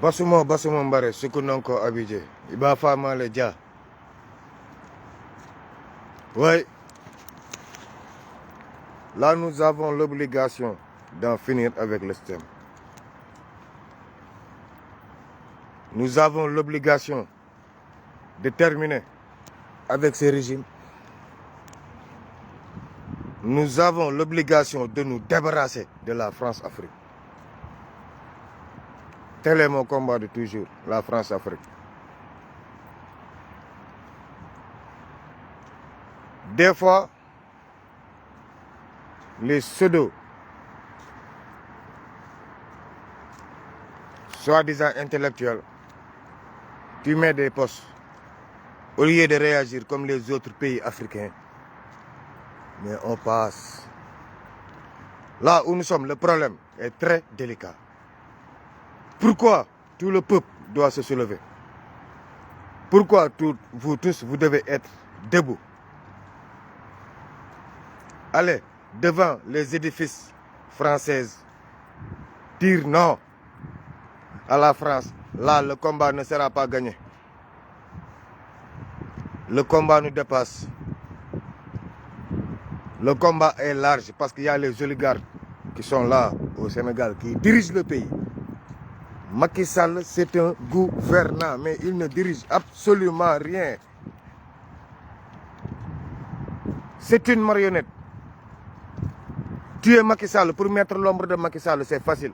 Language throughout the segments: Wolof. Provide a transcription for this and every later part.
Basumo Mbare, Sukunonko Abidje, Iba Fama le Dia. Oui. Là, nous avons l'obligation d'en finir avec le système. Nous avons l'obligation de terminer avec ces régimes. Nous avons l'obligation de nous débarrasser de la France-Afrique. Tel est mon combat de toujours, la France-Afrique. Des fois, les pseudo, soi-disant intellectuels, tu mets des postes, au lieu de réagir comme les autres pays africains. Mais on passe. Là où nous sommes, le problème est très délicat. Pourquoi tout le peuple doit se soulever? Pourquoi vous tous, vous devez être debout? Allez devant les édifices français, dire non à la France. Là, le combat ne sera pas gagné. Le combat nous dépasse. Le combat est large parce qu'il y a les oligarques qui sont là au Sénégal, qui dirigent le pays. Macky Sall, c'est un gouvernant, mais il ne dirige absolument rien. C'est une marionnette. Tuer Macky Sall pour mettre l'ombre de Macky Sall, c'est facile.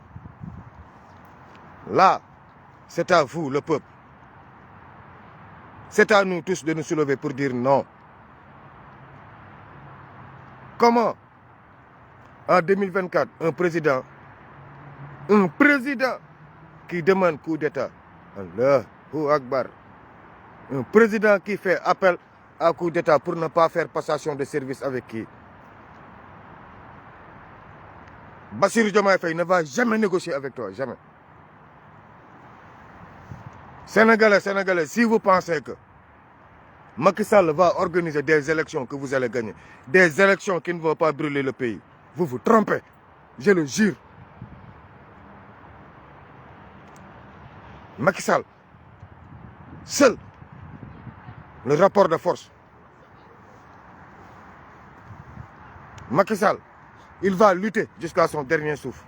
Là, c'est à vous, le peuple. C'est à nous tous de nous soulever pour dire non. Comment, en 2024, un président qui demande coup d'État, Allahu Akbar, un président qui fait appel à coup d'État pour ne pas faire passation de service avec qui? Bassirou Diomaye Faye ne va jamais négocier avec toi, jamais. Sénégalais, si vous pensez que Macky Sall va organiser des élections que vous allez gagner, des élections qui ne vont pas brûler le pays, vous vous trompez, je le jure. Macky Sall, seul le rapport de force. Macky Sall, il va lutter jusqu'à son dernier souffle.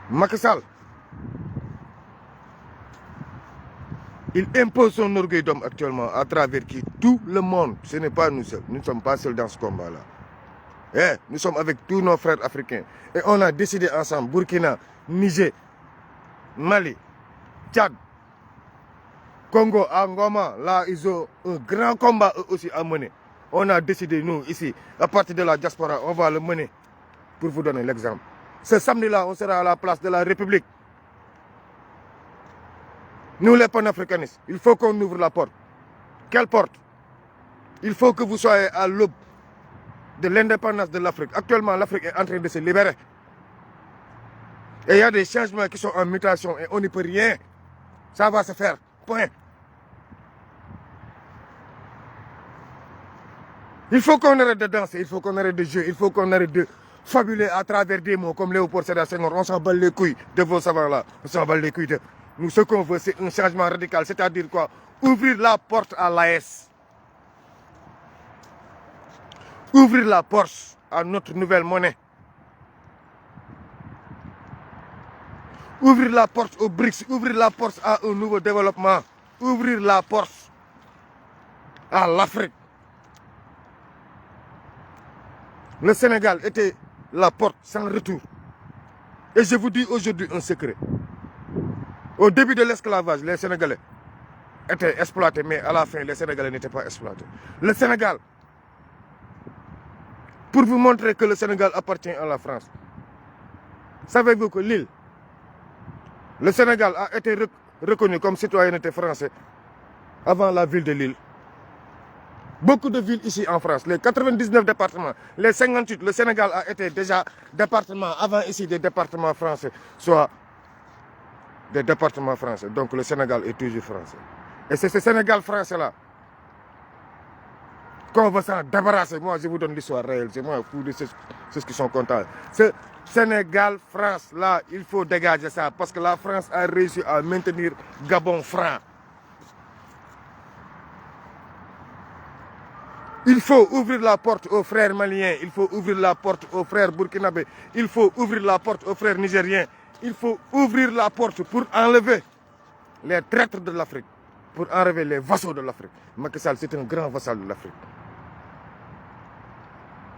Macky Sall, il impose son orgueil d'homme actuellement à travers qui tout le monde, ce n'est pas nous seuls, nous ne sommes pas seuls dans ce combat-là. Nous sommes avec tous nos frères africains et on a décidé ensemble, Burkina, Niger, Mali, Tchad, Congo, Angola, là ils ont un grand combat eux aussi à mener. On a décidé, nous, ici, à partir de la diaspora, on va le mener pour vous donner l'exemple. Ce samedi-là, on sera à la place de la République. Nous, les panafricanistes, il faut qu'on ouvre la porte. Quelle porte? Il faut que vous soyez à l'aube de l'indépendance de l'Afrique. Actuellement, l'Afrique est en train de se libérer. Et il y a des changements qui sont en mutation et on n'y peut rien. Ça va se faire. Point. Il faut qu'on arrête de danser, il faut qu'on arrête de jouer, il faut qu'on arrête de fabuler à travers des mots comme Léopold Sédar Senghor. On s'en bat les couilles de vos savants-là. On s'en bat les couilles de... Nous, ce qu'on veut, c'est un changement radical. C'est-à-dire quoi? Ouvrir la porte à l'AS. Ouvrir la porte à notre nouvelle monnaie. Ouvrir la porte aux BRICS. Ouvrir la porte à un nouveau développement. Ouvrir la porte à l'Afrique. Le Sénégal était la porte sans retour. Et je vous dis aujourd'hui un secret. Au début de l'esclavage, les Sénégalais étaient exploités, mais à la fin, les Sénégalais n'étaient pas exploités. Le Sénégal, pour vous montrer que le Sénégal appartient à la France, savez-vous que l'île, le Sénégal a été reconnu comme citoyenneté française avant la ville de Lille. Beaucoup de villes ici en France, les 99 départements, les 58, le Sénégal a été déjà département avant ici des départements français, soit des départements français. Donc le Sénégal est toujours français. Et c'est ce Sénégal français-là qu'on veut s'en débarrasser. Moi, je vous donne l'histoire réelle. C'est moi fou de ce... ceux qui sont contents. Ce Sénégal-France, là, il faut dégager ça. Parce que la France a réussi à maintenir Gabon franc. Il faut ouvrir la porte aux frères maliens. Il faut ouvrir la porte aux frères burkinabés. Il faut ouvrir la porte aux frères nigériens. Il faut ouvrir la porte pour enlever les traîtres de l'Afrique. Pour enlever les vassaux de l'Afrique. Macky Sall, c'est un grand vassal de l'Afrique.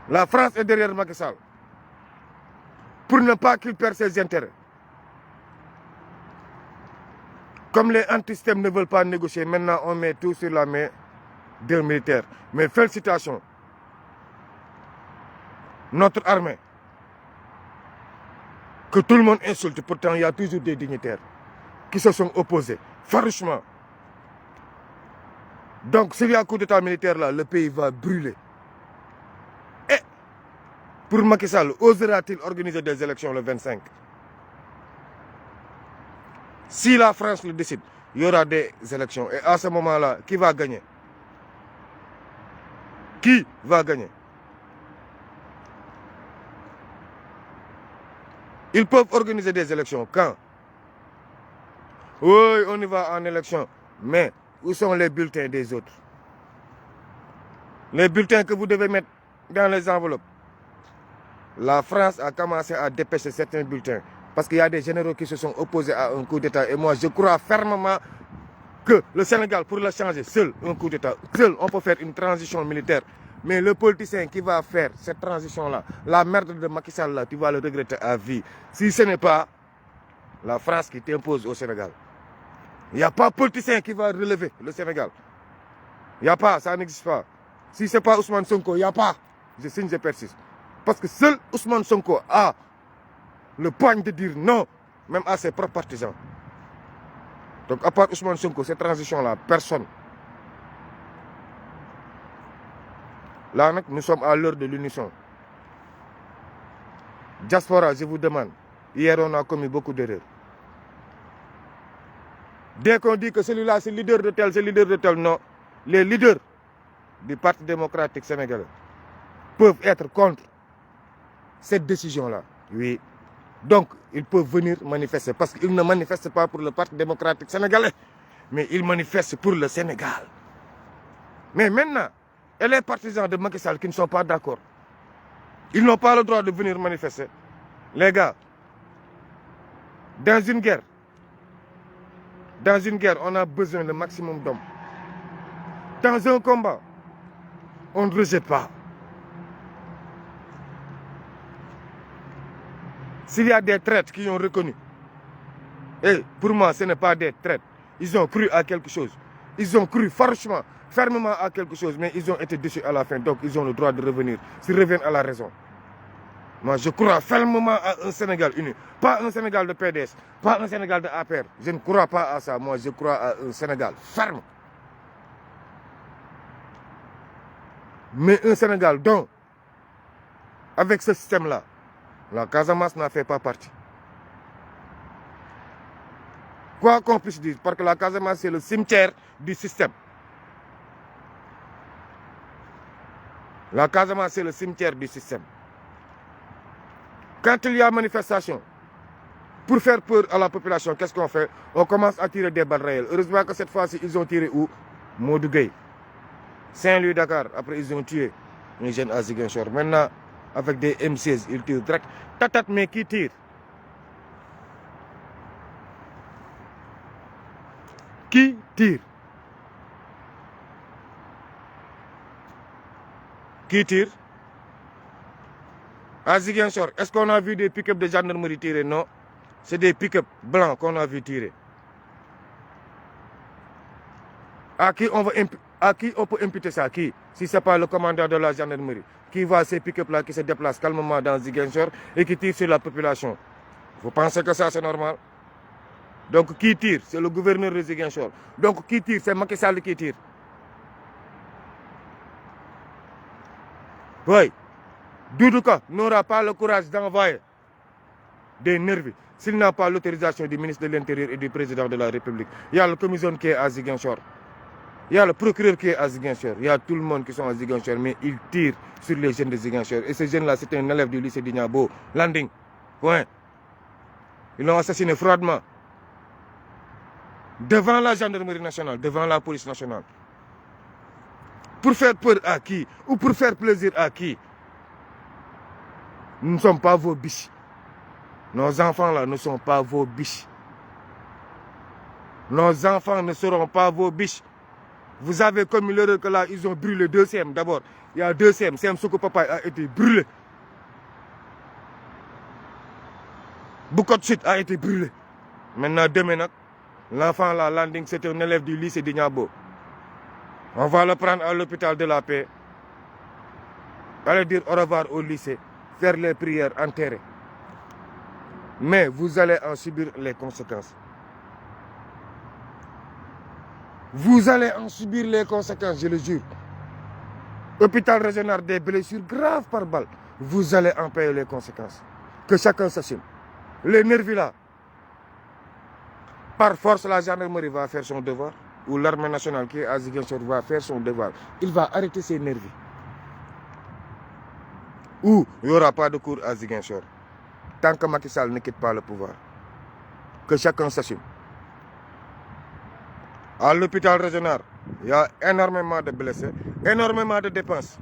La France est derrière Macky Sall. Pour ne pas qu'il perde ses intérêts. Comme les anti-systèmes ne veulent pas négocier, maintenant on met tout sur la main des militaires. Mais félicitations. Notre armée, que tout le monde insulte, pourtant il y a toujours des dignitaires qui se sont opposés, farouchement. Donc s'il y a un coup d'état militaire là, le pays va brûler. Et pour Macky Sall, osera-t-il organiser des élections le 25? Si la France le décide, il y aura des élections. Et à ce moment-là, qui va gagner? Qui va gagner? Ils peuvent organiser des élections. Quand? Oui, on y va en élection. Mais où sont les bulletins des autres? Les bulletins que vous devez mettre dans les enveloppes. La France a commencé à dépêcher certains bulletins. Parce qu'il y a des généraux qui se sont opposés à un coup d'État. Et moi, je crois fermement que le Sénégal, pour le changer, seul un coup d'État, seul on peut faire une transition militaire. Mais le politicien qui va faire cette transition-là, la merde de Macky Sall, là, tu vas le regretter à vie. Si ce n'est pas la France qui t'impose au Sénégal. Il n'y a pas de politicien qui va relever le Sénégal. Il n'y a pas, ça n'existe pas. Si ce n'est pas Ousmane Sonko, il n'y a pas. Je signe, je persiste. Parce que seul Ousmane Sonko a le poigne de dire non, même à ses propres partisans. Donc à part Ousmane Sonko, cette transition-là, personne. Là, nous sommes à l'heure de l'unisson. Diaspora, je vous demande, hier on a commis beaucoup d'erreurs. Dès qu'on dit que celui-là c'est leader de tel, non. Les leaders du Parti démocratique sénégalais peuvent être contre cette décision-là. Oui. Donc, ils peuvent venir manifester. Parce qu'ils ne manifestent pas pour le Parti démocratique sénégalais, mais ils manifestent pour le Sénégal. Mais maintenant, et les partisans de Macky Sall qui ne sont pas d'accord, ils n'ont pas le droit de venir manifester. Les gars, dans une guerre, on a besoin d'un maximum d'hommes. Dans un combat, on ne rejette pas. S'il y a des traîtres qui ont reconnu, et pour moi, ce n'est pas des traîtres. Ils ont cru à quelque chose. Ils ont cru farouchement, fermement à quelque chose, mais ils ont été déçus à la fin. Donc, ils ont le droit de revenir, s'ils reviennent à la raison. Moi, je crois fermement à un Sénégal uni. Pas un Sénégal de PDS, pas un Sénégal de APR. Je ne crois pas à ça. Moi, je crois à un Sénégal ferme. Mais un Sénégal dont, avec ce système-là, la Casamance n'en fait pas partie. Quoi qu'on puisse dire, parce que la Casamance, c'est le cimetière du système. La Casamance, c'est le cimetière du système. Quand il y a manifestation, pour faire peur à la population, qu'est-ce qu'on fait? On commence à tirer des balles réelles. Heureusement que cette fois-ci, ils ont tiré où? Modougueye. Saint-Louis, Dakar. Après, ils ont tué un jeune à Ziguinchor. Maintenant, avec des M16, ils tirent direct. Tatat, mais qui tire? Qui tire? Qui tire? À Ziguinchor, est-ce qu'on a vu des pick-up de gendarmerie tirer? Non. C'est des pick-up blancs qu'on a vu tirer. À qui on peut imputer ça? Qui? Si ce n'est pas le commandant de la gendarmerie, qui voit ces pick-up-là qui se déplacent calmement dans Ziguinchor et qui tirent sur la population. Vous pensez que ça, c'est normal? Donc, qui tire? C'est le gouverneur de Ziguinchor. Donc, qui tire? C'est Macky Sall qui tire. Oui. Doudouka n'aura pas le courage d'envoyer des nervis s'il n'a pas l'autorisation du ministre de l'Intérieur et du président de la République. Il y a le commission qui est à Ziguinchor. Il y a le procureur qui est à Ziguinchor. Il y a tout le monde qui sont à Ziguinchor, mais ils tirent sur les jeunes de Ziguinchor. Et ces jeunes-là, c'était un élève du lycée d'Ignabo. Landing. Point. Ils l'ont assassiné froidement. Devant la gendarmerie nationale, devant la police nationale. Pour faire peur à qui? Ou pour faire plaisir à qui? Nous ne sommes pas vos biches. Nos enfants là ne sont pas vos biches. Nos enfants ne seront pas vos biches. Vous avez commis l'erreur que là, ils ont brûlé 2 CM d'abord. Il y a 2 CM. CM Soko Papa a été brûlé. Beaucoup de suite a été brûlé. Maintenant, demain, l'enfant là, Landing, c'est un élève du lycée d'Ignabo. On va le prendre à l'hôpital de la paix. Aller dire au revoir au lycée. Faire les prières, enterrer. Mais vous allez en subir les conséquences. Vous allez en subir les conséquences, je le jure. Hôpital régional des blessures graves par balle. Vous allez en payer les conséquences. Que chacun s'assume. Les nervis là. Par force, la gendarmerie va faire son devoir. Ou l'armée nationale qui est à Ziguinchor va faire son devoir. Il va arrêter ses nervis. Ou il n'y aura pas de cours à Ziguinchor. Tant que Macky Sall ne quitte pas le pouvoir. Que chacun s'assume. À l'hôpital régional, il y a énormément de blessés, énormément de dépenses.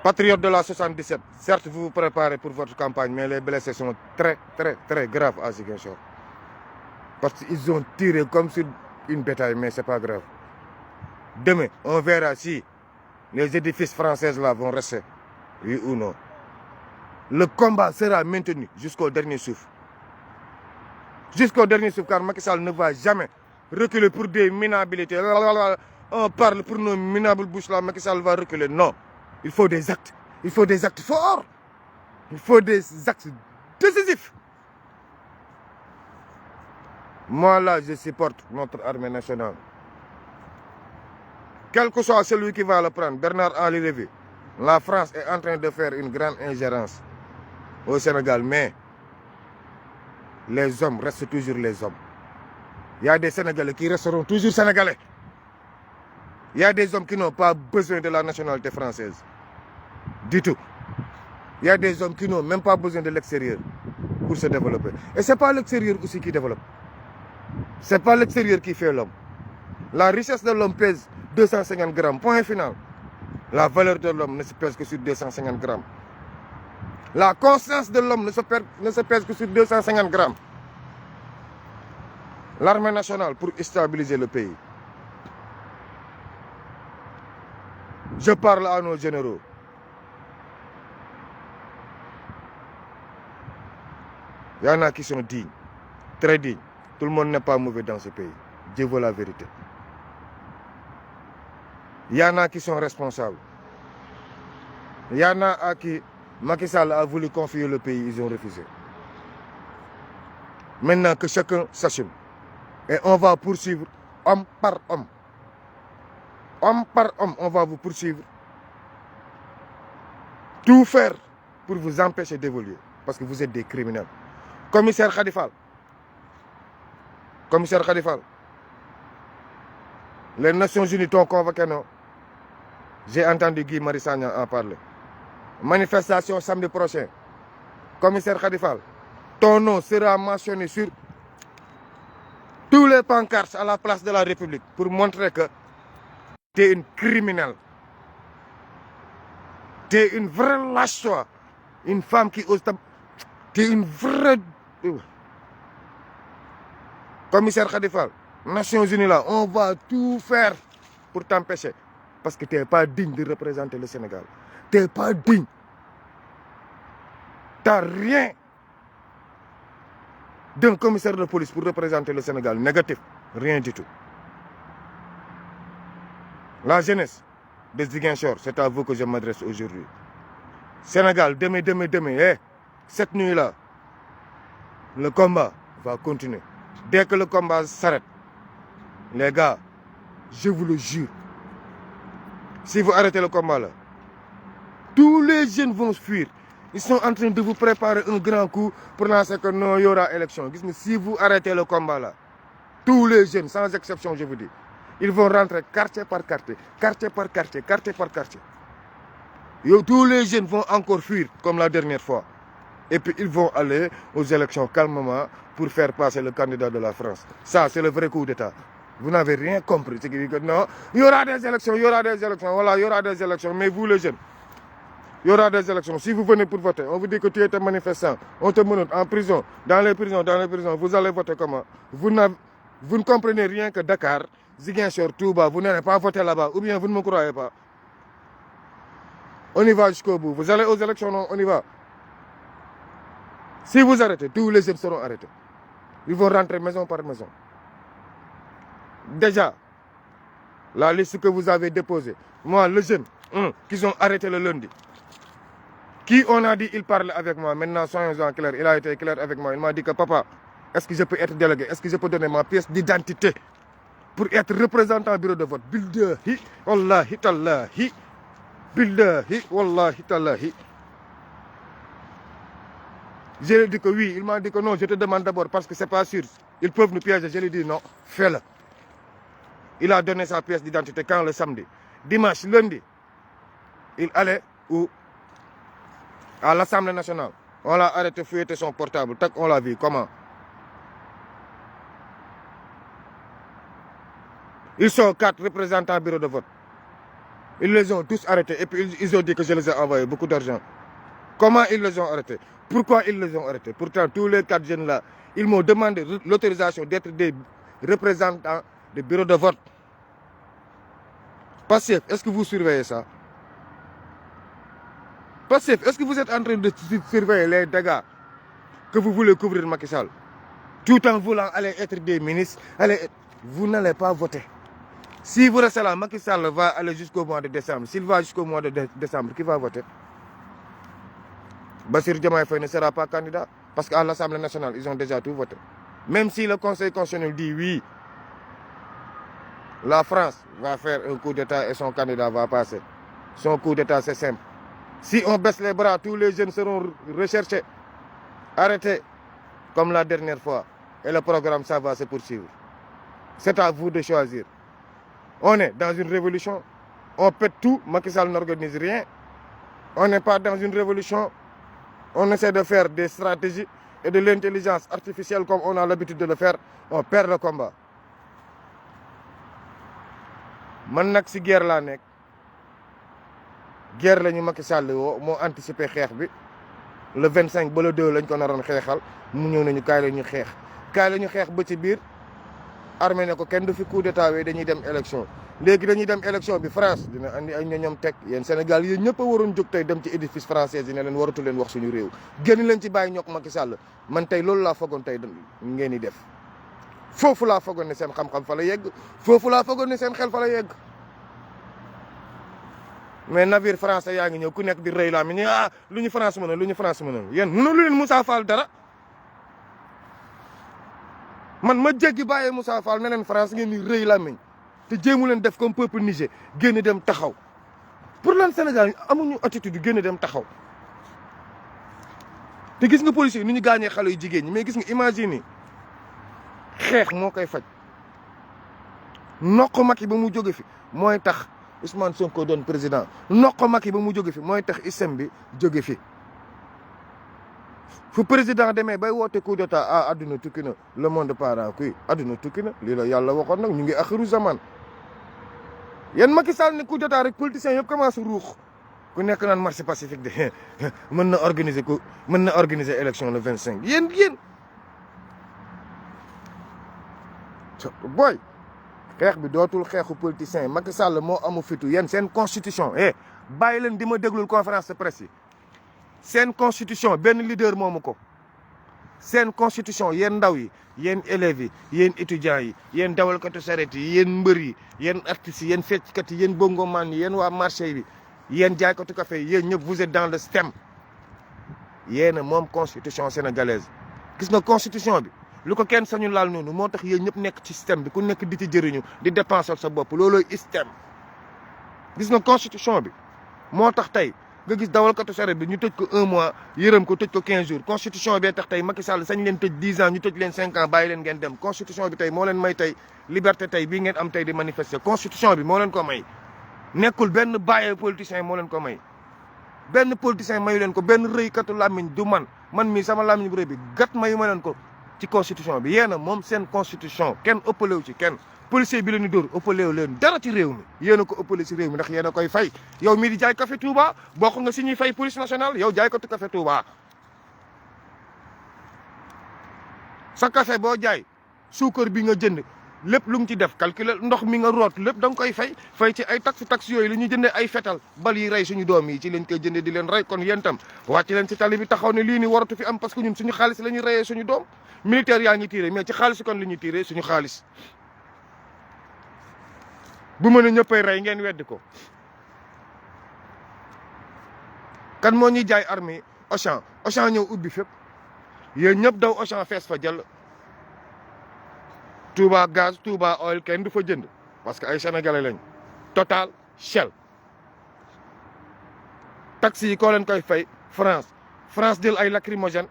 Patriotes de la 77, certes vous vous préparez pour votre campagne, mais les blessés sont très graves à Ziguinchor. Parce qu'ils ont tiré comme sur une bétail, mais ce n'est pas grave. Demain, on verra si les édifices français là vont rester, oui ou non. Le combat sera maintenu jusqu'au dernier souffle. Jusqu'au dernier souffle, car Macky Sall ne va jamais reculer pour des minabilités. On parle pour nos minables bouches là, Macky Sall va reculer. Non, il faut des actes. Il faut des actes forts. Il faut des actes décisifs. Moi là, je supporte notre armée nationale. Quel que soit celui qui va le prendre, Bernard-Henri Lévy, la France est en train de faire une grande ingérence au Sénégal, mais les hommes restent toujours les hommes. Il y a des Sénégalais qui resteront toujours Sénégalais. Il y a des hommes qui n'ont pas besoin de la nationalité française. Du tout. Il y a des hommes qui n'ont même pas besoin de l'extérieur pour se développer. Et ce n'est pas l'extérieur aussi qui développe. Ce n'est pas l'extérieur qui fait l'homme. La richesse de l'homme pèse 250 grammes. Point final. La valeur de l'homme ne se pèse que sur 250 grammes. La conscience de l'homme ne se pèse que sur 250 grammes. L'armée nationale pour stabiliser le pays. Je parle à nos généraux. Il y en a qui sont dignes, très dignes. Tout le monde n'est pas mauvais dans ce pays. Dieu veut la vérité. Il y en a qui sont responsables. Il y en a à qui Macky Sall a voulu confier le pays, ils ont refusé. Maintenant que chacun s'assume. Et on va poursuivre homme par homme. Homme par homme, on va vous poursuivre. Tout faire pour vous empêcher d'évoluer. Parce que vous êtes des criminels. Commissaire Khadifal. Commissaire Khadifal. Les Nations Unies t'ont convoqué, non? J'ai entendu Guy Marissagna en parler. Manifestation samedi prochain. Commissaire Khadifal. Ton nom sera mentionné sur tous les pancartes à la place de la République pour montrer que tu es une criminelle. Tu es une vraie lâche, toi. Une femme qui ose... Tu es une vraie... Commissaire Khadifal, Nations Unies là, on va tout faire pour t'empêcher. Parce que tu n'es pas digne de représenter le Sénégal. Tu n'es pas digne. Tu n'as rien d'un commissaire de police pour représenter le Sénégal. Négatif. Rien du tout. La jeunesse de Ziguinchor, c'est à vous que je m'adresse aujourd'hui. Sénégal, demain, cette nuit-là, le combat va continuer. Dès que le combat s'arrête, les gars, je vous le jure, si vous arrêtez le combat là, tous les jeunes vont fuir. Ils sont en train de vous préparer un grand coup pour lancer que non, il y aura élection. Si vous arrêtez le combat là, tous les jeunes sans exception je vous dis ils vont rentrer quartier par quartier quartier par quartier quartier par quartier tous les jeunes vont encore fuir comme la dernière fois et puis ils vont aller aux élections calmement pour faire passer le candidat de la France. Ça c'est le vrai coup d'état. Vous n'avez rien compris. C'est que non, il y aura des élections, il y aura des élections. Voilà, il y aura des élections. Mais vous, les jeunes, il y aura des élections. Si vous venez pour voter, on vous dit que tu étais manifestant, on te menotte en prison, dans les prisons, vous allez voter comment? Vous ne comprenez rien que Dakar, Ziguinchor, Touba, vous n'allez pas voter là-bas, ou bien vous ne me croyez pas. On y va jusqu'au bout. Vous allez aux élections, non, on y va. Si vous arrêtez, tous les jeunes seront arrêtés. Ils vont rentrer maison par maison. Déjà, la liste que vous avez déposée, moi, le jeune, qu'ils ont arrêté le lundi, qui on a dit, il parle avec moi, maintenant soyons-en clairs, il a été clair avec moi, il m'a dit que papa, est-ce que je peux être délégué, est-ce que je peux donner ma pièce d'identité pour être représentant bureau de vote? Billahi, wallahi, tallahi, billahi, wallahi, tallahi. Je lui ai dit que oui, il m'a dit que non, je te demande d'abord parce que c'est pas sûr, ils peuvent nous piéger, je lui ai dit non, fais-le. Il a donné sa pièce d'identité quand le samedi. Dimanche, lundi, il allait où? À l'Assemblée nationale. On l'a arrêté, fouetté son portable. Tac, on l'a vu. Comment? Ils sont 4 représentants au bureau de vote. Ils les ont tous arrêtés. Et puis ils ont dit que je les ai envoyé beaucoup d'argent. Comment ils les ont arrêtés? Pourquoi ils les ont arrêtés? Pourtant, tous les 4 jeunes-là, ils m'ont demandé l'autorisation d'être des représentants du bureau de vote. Pastef, est-ce que vous surveillez ça? Pastef, est-ce que vous êtes en train de surveiller les dégâts que vous voulez couvrir Macky Sall? Tout en voulant aller être des ministres, vous n'allez pas voter. Si vous restez là, Macky Sall va aller jusqu'au mois de décembre. S'il va jusqu'au mois de décembre, qui va voter? Bassirou Diomaye Faye ne sera pas candidat parce qu'à l'Assemblée nationale, ils ont déjà tout voté. Même si le Conseil constitutionnel dit oui, la France va faire un coup d'État et son candidat va passer. Son coup d'État, c'est simple. Si on baisse les bras, tous les jeunes seront recherchés, arrêtés, comme la dernière fois. Et le programme, ça va se poursuivre. C'est à vous de choisir. On est dans une révolution. On pète tout. Macky Sall n'organise rien. On n'est pas dans une révolution. On essaie de faire des stratégies et de l'intelligence artificielle comme on a l'habitude de le faire. On perd le combat. Man nag si guerre laa nekk guerre la ñu Macky Sall woo moo anticipé xeex bi le 25 ba le 2 lañ ko naroon xeexal mu ñëw nañu kaay la ñu xeex ba ci biir armée ne ko kenn du fi coup d'état wee dañuy dem élection léegi dañuy dem élection bi France dina andi ay ñoom teg yéen Sénégal yéen ñëpp a waroon jóg tey dem ci édifice français yi ne leen waratu leen wax suñu réew génn leen ci bàyyi ñokk Macky Sall man tey loolu laa fogoon tey ngeen di def foofu laa fogoon ne seen xam-xam fa la yegg foofu laa fogoon ne seen xel fa la yegg mais navire français yaa ngi ñëw ku nekk di rëy laa mi ñu lu ñu France mënoon lu ñu France mënoon yéen mënu leen Moussa Fall dara man ma jéggi bàyyee Moussa Fall ne leen France ngeen di rëy laa miñ te jéemu leen def comme peuple Niger génn dem taxaw pour lan Sénégal amuñu attitude génn dem taxaw te gis nga policiers yi ni ñu gaañee xale yu jigéen ñi mais gis nga imagine yi xeex moo koy faj noq Macky ba mu jóge fi mooy tax Ousmane Sonko doon président noq Macky ba mu jóge fi mooy tax ISEM bi jóge fi fu président demee bay woote coup d'état adduna tukki na le monde part kuy adduna tukki na lii la yàlla waxoon nag ñu ngi axiru zaman yéen Macky Sall ne coup d'état rek politiciens yëpp commencé ruux ku nekk naan marché pacifique de mën na organiser élection le 25 yéen booy xeex bi dootul xeexu politicien Macky Sall moo amu fitu yéen seen constitution bàyyi leen di ma déglul conférence de presse yi seen constitution benn leader moomu ko seen constitution yéen ndaw yi yéen élèves yi yéen étudiants yi yéen dawalkatu saret yi yéen mbër yi yéen artistes yi yéen fecckat yi yéen bongoman yi yéen waa marché bi yéen jaaykatu café yi yéen ñëpp vous êtes dans le système yéen moom constitution sénégalaise gis nga constitution bi lu ko kenn sañu laal noonu moo tax yéen ñëpp nekk ci système bi ku nekk di ci jëriñu di dépenser sa bopp loolooy système gis nga constitution bi moo tax tey nga gis dawalkatu saret bi ñu tëj ko 1 mois yërëm ko tëj ko 15 jours constitution bee tax tey Macky Sall sañ leen tëj 10 ans ñu tëj leen 5 ans bàyyi leen ngeen dem constitution bi tey moo leen may tey liberté tey bii ngeen am tey di manifester constitution bi moo leen ko may nekkul benn bàyyee politicien moo leen ko may benn politicien mayu leen ko benn rëykatu làmmiñ du man mii sama làmmiñ bu rëy bi gat mayu ma leen ko ci constitution bi yéen a moom seen constitution kenn ëppalewu ci kenn policier bi leen di dóor ëppalewu leen dara ci réew mi yéen a ko ëppale ci réew mi ndax yéen a koy fay yow mii di jaay café Touba bokk nga si ñuy fay police nationale yow jaay ko tu café Touba sa café boo jaay suukar bi nga jënd lépp lu mu ci def calculer ndox mi nga root lépp da nga koy fay ci ay taxe yooyu la ñuy jëndee ay fetal bal yi rey suñu doom yi ci leen koy jëndee di leen rey kon yéen tam wàcc leen ci tali bi taxaw ne lii ni waratu fi am parce que ñun suñu xaalis la ñuy reyee suñu doom militaire yaa ngi tiré mais ci xaalis kon la ñuy tiré suñu xaalis bu mën a ñëppay rey ngeen weddi ko kan moo ñuy jaay armée Auchan ñëw ubbi fépp yéen ñëpp daw Auchan fees fa jël Touba gaz Touba oil kenn du fa jënd parce que ay sénégalais lañ Total Shell taxi yi koo leen koy fay France jël ay lacrymogène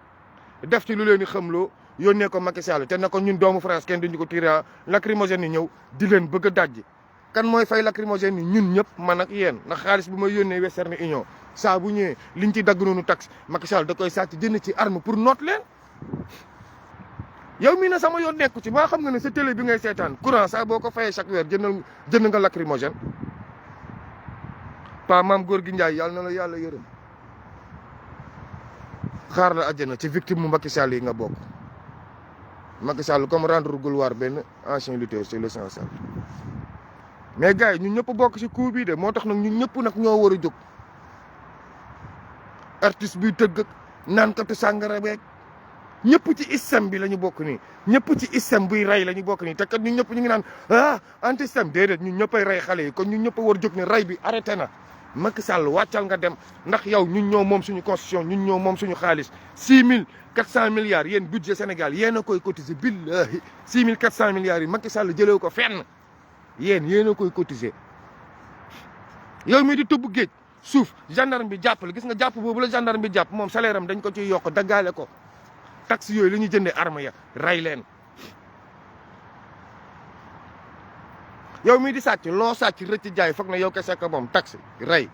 def ci lu leen di xamloo yónnee ko Macky Sall te ne ko ñun doomu France kenn duñu ko tiré lacrymogène yi ñëw di leen bëgg a dajji kan mooy fay lacrymogène yi ñun ñëpp man ak yéen ndax xaalis bi may yónnee Western Union saa bu ñëwee liñ ci dagg noonu taxe Macky Sall da koy sàcc jënd ci arme pour noot leen yow mii na sama yoon nekku ci maa xam nga ne sa télé bi ngay seetaan courant sax boo ko fayee chaque weer jënd nga lacrymogène pa maam góor gi Njaay yàlla na la yàlla yërëm xaar la àjjana ci victime mu Macky Sall yi nga bokk Macky Sall comme rendre gloire benn ancien lutteur c'est l'essentiel mais gars yi ñun ñëpp bokk ci coup bii de moo tax nag ñun ñëpp nag ñoo war a jóg artiste buy tëgg naankatu sàngara beeg ñëpp ci système bi la ñu bokk nii ñëpp ci système buy rey la ñu bokk nii te kat ñun ñëpp ñu ngi naan anti système déedéet ñun ñëppay rey xale yi kon ñun ñëpp a war jóg ne rey bi arrêté na Macky Sall wàccal nga dem ndax yow ñun ñoo moom suñu constitution ñun ñoo moom suñu xaalis 6400 milliards yéen budget Sénégal yéen a koy cotiser billahi 6400 milliards yi Macky Sall jëlee ko fenn yéen a koy cotiser yow mii di tubb géej suuf gendarme bi jàppale gis nga jàpp boobu la gendarme bi jàpp moom salaire am dañ ko ciy yokk daggaale ko taxe yooyu la ñuy jëndee arme ya rey leen yow mii di sàcc loo sàcc rëcc jaay foog na yow kese ko moom taxe rey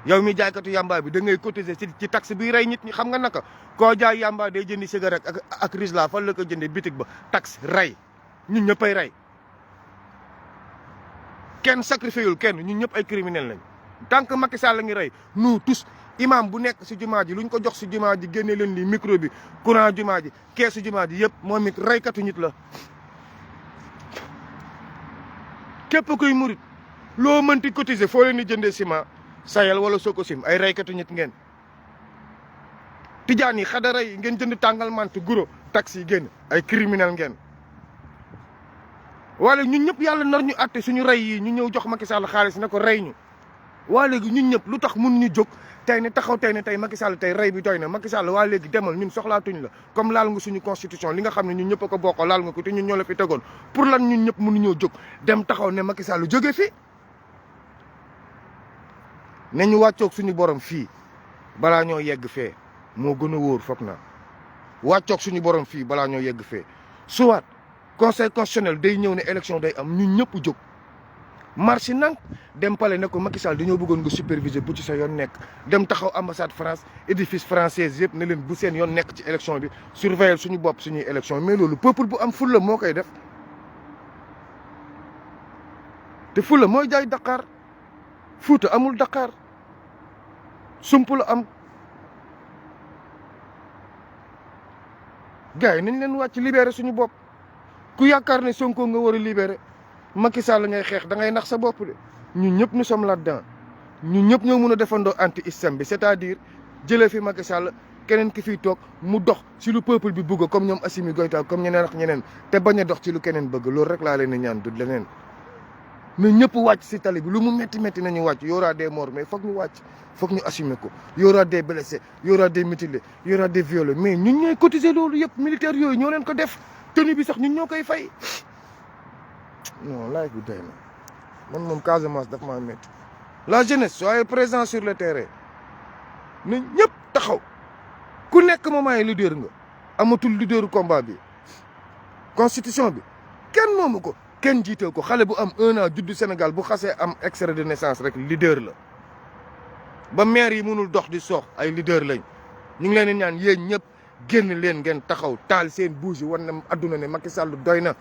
yow mi jaaykatu yamba bi da ngay cotiser ci taxe bi rey nit ñi xam nga naka koo jaay yamba day jëndi cigarette ak risla fan la ko jëndee bitig ba taxe rey ñun ñëppay rey kenn sacrifié yul kenn ñun ñëpp ay criminel lañ tant que Macky Sall la ngi rey nous tous imam bu nekk si jumaa ji luñ ko jox si jumaa ji génne leen li micro bi courant jumaa ji keesu jumaa ji yëpp moom it reykatu nit la képp kuy murit loo mënti cotiser foo leen di jëndee ciment Sahel wala Sococim ay reykatu nit ngeen tijaan yi xadara yi ngeen jënd tàngal mant guro taxi yi génn ay criminel ngeen wala ñun ñëpp yàlla nar ñu àtte suñu rey yi ñu ñëw jox Macky Sall xaalis ne ko rey ñu waa léegi ñun ñëpp lu tax mun ñu jóg tey ne taxaw tey ne tey Macky Sall tey rey bi doy na Macky Sall waa léegi demal ñun soxlaatuñ la comme laal nga suñu constitution li nga xam ne ñun ñëpp a ko bokk laal nga ko te ñun ñoo la fi tegoon pour lan ñun ñëpp mënuñoo jóg dem taxaw ne Macky Sall jóge fi ne ñu wàccoog suñu borom fii balaa ñoo yegg fee moo gën a wóor foog naa wàccoog suñu borom fii balaa ñoo yegg fee soit conseil constitutionnel day ñëw ne élection day am ñun ñëpp jóg marché nang dem pale ne ko Macky Sall dañoo bëggoon nga superviser bu ci sa yoon nekk dem taxaw ambassade France édifice française yëpp ne leen bu seen yoon nekk ci élection bi surveiller suñu bopp suñuy élection mais loolu peuple bu am fulla moo koy def te fulla mooy jaay Dakar Fuuta amul Dakar sump la am gars yi nañ leen wàcc libérer suñu bopp ku yaakaar ne Sonko nga war a libérer Macky Sall ngay xeex da ngay nax sa bopp de ñun ñëpp nous sommes là-dedans ñun ñëpp ñoo mën a defandoo anti système bi c'est-à-dire jëlee fi Macky Sall keneen ki fiy toog mu dox ci lu peuple bi bëgg comme ñoom Assimi Goïta comme ñeneen ak ñeneen te bañ a dox ci lu keneen bëgg loolu rek laa leen di ñaan du leneen mais ñëpp wàcc si tali bi lu mu métti métti nañu wàcc y aura des morts mais foog ñu wàcc foog ñu assumer ko y aura des blessés y aura des mutilés y aura des violés mais ñun ñooy cotiser loolu yëpp militaires yooyu ñoo leen ko def tenue bi sax ñun ñoo koy fay non laaj bi doy na man moom Casamance daf maa métti la jeunesse soyez présents sur le terrain na ñëpp taxaw ku nekk moment yi leader nga amatul leaderu combat bi constitution bi kenn moomu ko kenn jiitee ko xale bu am 1 an juddu Sénégal bu xasee am extrait de naissance rek leader la ba maire yi mënul dox di soox ay leader lañ ñu ngi leen di ñaan yéen ñëpp génn leen ngeen taxaw taal seen bougie wan na adduna ne Macky Sall doy na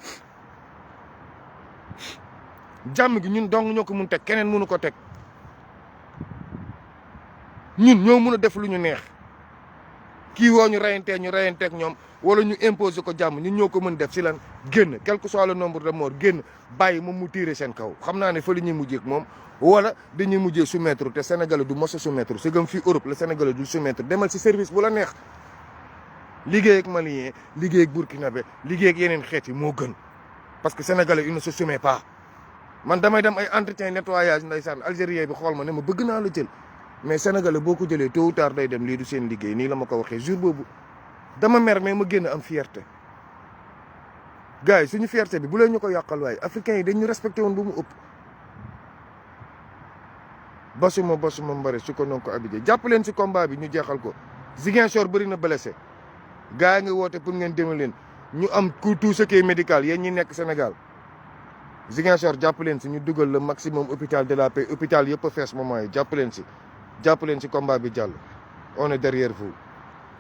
jàmm gi ñun dong ñoo ko mun teg keneen mënu ko teg ñun ñoo mun a def lu ñu neex kii woo ñu reyanteeg ñoom wala ñu imposer ko jàmm ñun ñoo ko mën def si lan génn quel que soit le nombre de morts génn bàyyi moom mu tiire seen kaw xam naa ne fa la ñuy mujjee ak moom wala dañuy mujjee soumettre te Sénégalais du mos a soumettre c'est comme fii Europe la Sénégalais du soumettre demal si service bu la neex liggéey ak Malien liggéey ak Burkinabé liggéey ak yeneen xeet yi moo gën parce que Sénégalais il ne se soumet pas man damay dem ay entretien nettoyage ndeysaan algérien bi xool ma ne ma bëgg naa la jël mais Sénégalais boo ko jëlee tôt ou tard day dem lii du seen liggéey nii la ma ko waxee jour boobu dama mer mais ma génn am fierté gars yi suñu fierté bi bu leen ñu ko yàqal waaye africains yi dañu respecté woon bu mu ëpp basuma mbare su ko noonu ko abidé jàpp leen si combat bi ñu jeexal ko Ziguinchor bëri na blessé gars yi nga woote pour ngeen demal leen ñu am tout ce qui est médical yéen ñi nekk Sénégal Ziguinchor jàpp leen si ñu dugal le maximum hôpital de la paix hôpital yëpp a fees moment yi jàpp leen si combat bi jàll on est derrière vous